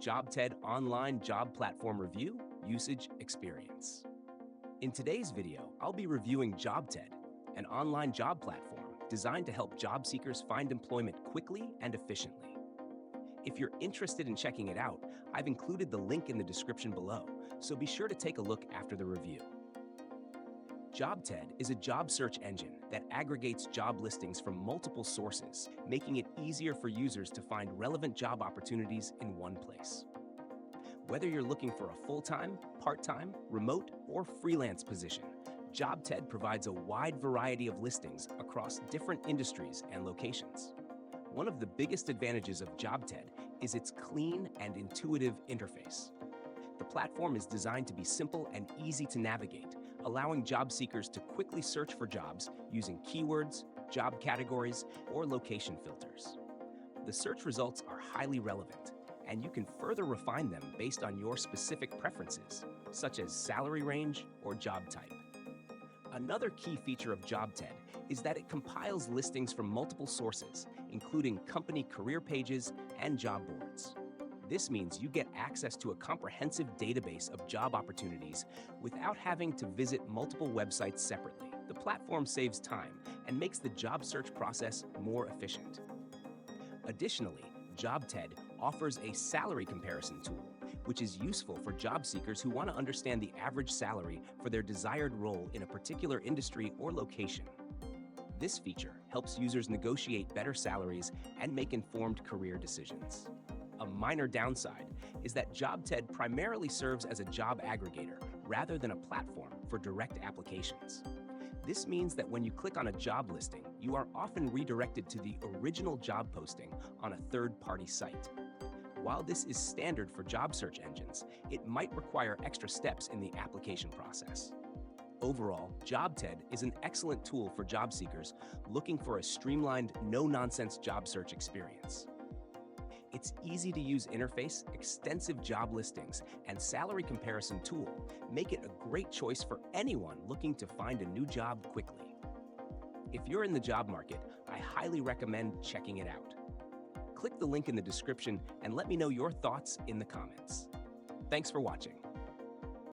Jobted online job platform review usage experience. In today's video, I'll be reviewing Jobted, an online job platform designed to help job seekers find employment quickly and efficiently. If you're interested in checking it out, I've included the link in the description below, so be sure to take a look after the review. Jobted is a job search engine that aggregates job listings from multiple sources, making it easier for users to find relevant job opportunities in one place. Whether you're looking for a full-time, part-time, remote, or freelance position, Jobted provides a wide variety of listings across different industries and locations. One of the biggest advantages of Jobted is its clean and intuitive interface. The platform is designed to be simple and easy to navigate, allowing job seekers to quickly search for jobs using keywords, job categories, or location filters. The search results are highly relevant, and you can further refine them based on your specific preferences, such as salary range or job type. Another key feature of Jobted is that it compiles listings from multiple sources, including company career pages and job boards. This means you get access to a comprehensive database of job opportunities without having to visit multiple websites separately. The platform saves time and makes the job search process more efficient. Additionally, Jobted offers a salary comparison tool, which is useful for job seekers who want to understand the average salary for their desired role in a particular industry or location. This feature helps users negotiate better salaries and make informed career decisions. A minor downside is that Jobted primarily serves as a job aggregator rather than a platform for direct applications. This means that when you click on a job listing, you are often redirected to the original job posting on a third-party site. While this is standard for job search engines, it might require extra steps in the application process. Overall, Jobted is an excellent tool for job seekers looking for a streamlined, no-nonsense job search experience. Its easy-to-use interface, extensive job listings, and salary comparison tool make it a great choice for anyone looking to find a new job quickly. If you're in the job market, I highly recommend checking it out. Click the link in the description and let me know your thoughts in the comments. Thanks for watching.